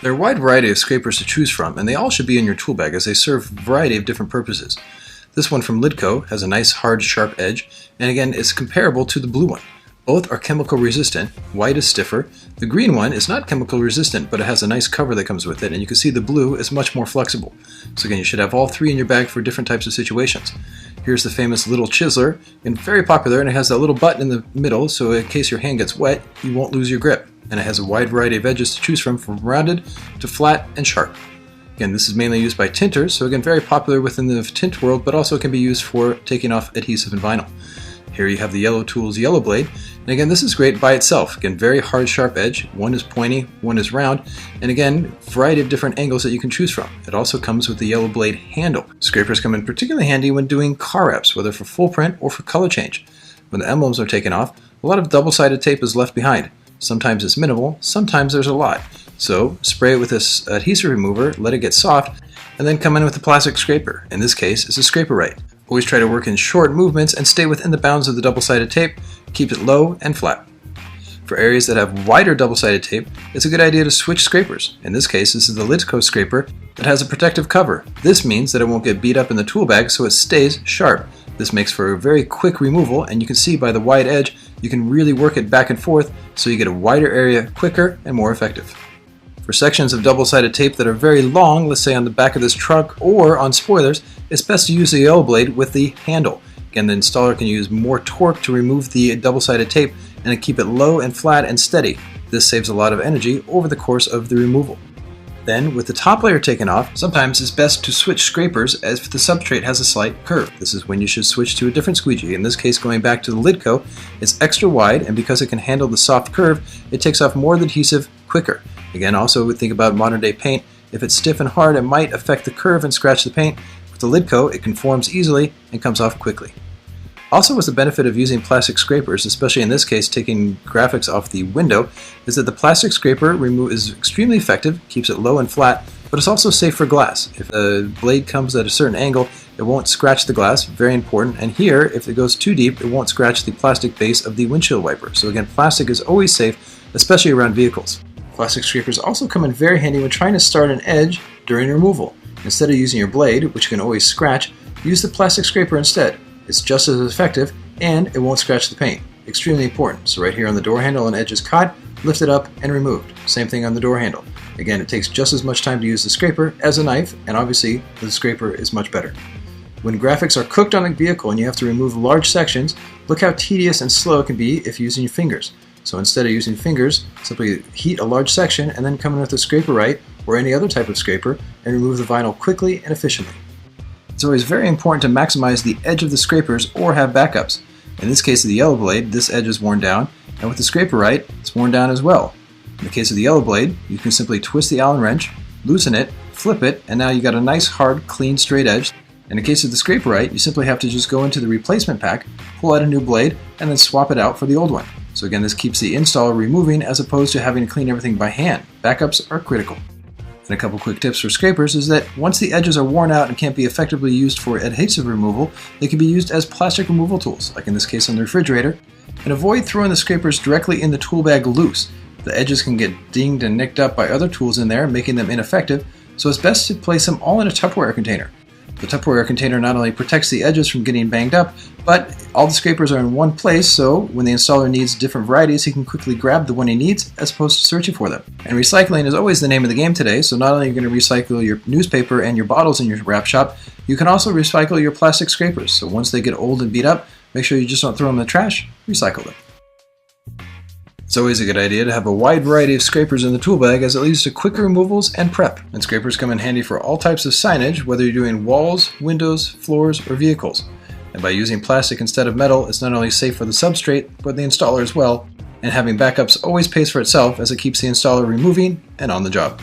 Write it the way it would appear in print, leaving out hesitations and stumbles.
There are a wide variety of scrapers to choose from, and they all should be in your tool bag as they serve a variety of different purposes. This one from Lidco has a nice hard sharp edge, and again is comparable to the blue one. Both are chemical resistant. White is stiffer. The green one is not chemical resistant, but it has a nice cover that comes with it, and you can see the blue is much more flexible. So again, you should have all three in your bag for different types of situations. Here's the famous little chiseler, and very popular, and it has that little button in the middle, so in case your hand gets wet, you won't lose your grip. And it has a wide variety of edges to choose from rounded to flat and sharp. Again, this is mainly used by tinters, so again, very popular within the tint world, but also can be used for taking off adhesive and vinyl. Here you have the Yellow Tools Yellow Blade, and again, this is great by itself. Again, very hard, sharp edge. One is pointy, one is round, and again, variety of different angles that you can choose from. It also comes with the Yellow Blade handle. Scrapers come in particularly handy when doing car wraps, whether for full print or for color change. When the emblems are taken off, a lot of double-sided tape is left behind. Sometimes it's minimal, sometimes there's a lot. So spray it with this adhesive remover, let it get soft, and then come in with a plastic scraper. In this case, it's a Scraper-Rite. Always try to work in short movements and stay within the bounds of the double-sided tape. Keep it low and flat. For areas that have wider double-sided tape, it's a good idea to switch scrapers. In this case, this is the Lidco scraper that has a protective cover. This means that it won't get beat up in the tool bag, so it stays sharp. This makes for a very quick removal, and you can see by the wide edge, you can really work it back and forth so you get a wider area quicker and more effective. For sections of double-sided tape that are very long, let's say on the back of this truck or on spoilers, it's best to use the Yellow Blade with the handle. Again, the installer can use more torque to remove the double-sided tape and keep it low and flat and steady. This saves a lot of energy over the course of the removal. Then, with the top layer taken off, sometimes it's best to switch scrapers as if the substrate has a slight curve. This is when you should switch to a different squeegee. In this case, going back to the Lidco, it's extra wide, and because it can handle the soft curve, it takes off more of the adhesive quicker. Again, also think about modern day paint. If it's stiff and hard, it might affect the curve and scratch the paint. With the Lidco, it conforms easily and comes off quickly. Also, with the benefit of using plastic scrapers, especially in this case taking graphics off the window, is that the plastic scraper is extremely effective, keeps it low and flat, but it's also safe for glass. If the blade comes at a certain angle, it won't scratch the glass, very important. And here, if it goes too deep, it won't scratch the plastic base of the windshield wiper. So again, plastic is always safe, especially around vehicles. Plastic scrapers also come in very handy when trying to start an edge during removal. Instead of using your blade, which you can always scratch, use the plastic scraper instead. It's just as effective, and it won't scratch the paint. Extremely important. So right here on the door handle, an edge is caught, lifted up, and removed. Same thing on the door handle. Again, it takes just as much time to use the scraper as a knife, and obviously the scraper is much better. When graphics are cooked on a vehicle and you have to remove large sections, look how tedious and slow it can be if using your fingers. So instead of using fingers, simply heat a large section and then come in with a Scraper-Rite or any other type of scraper and remove the vinyl quickly and efficiently. It's always very important to maximize the edge of the scrapers or have backups. In this case of the Yellow Blade, this edge is worn down, and with the Scraper-Rite, it's worn down as well. In the case of the Yellow Blade, you can simply twist the Allen wrench, loosen it, flip it, and now you got a nice, hard, clean, straight edge. In the case of the Scraper-Rite, you simply have to just go into the replacement pack, pull out a new blade, and then swap it out for the old one. So again, this keeps the installer removing as opposed to having to clean everything by hand. Backups are critical. And a couple quick tips for scrapers is that once the edges are worn out and can't be effectively used for adhesive removal, they can be used as plastic removal tools, like in this case on the refrigerator. And avoid throwing the scrapers directly in the tool bag loose. The edges can get dinged and nicked up by other tools in there, making them ineffective, so it's best to place them all in a Tupperware container. The Tupperware container not only protects the edges from getting banged up, but all the scrapers are in one place, so when the installer needs different varieties, he can quickly grab the one he needs as opposed to searching for them. And recycling is always the name of the game today, so not only are you going to recycle your newspaper and your bottles in your wrap shop, you can also recycle your plastic scrapers. So once they get old and beat up, make sure you just don't throw them in the trash, recycle them. It's always a good idea to have a wide variety of scrapers in the tool bag as it leads to quick removals and prep. And scrapers come in handy for all types of signage, whether you're doing walls, windows, floors, or vehicles. And by using plastic instead of metal, it's not only safe for the substrate, but the installer as well. And having backups always pays for itself as it keeps the installer removing and on the job.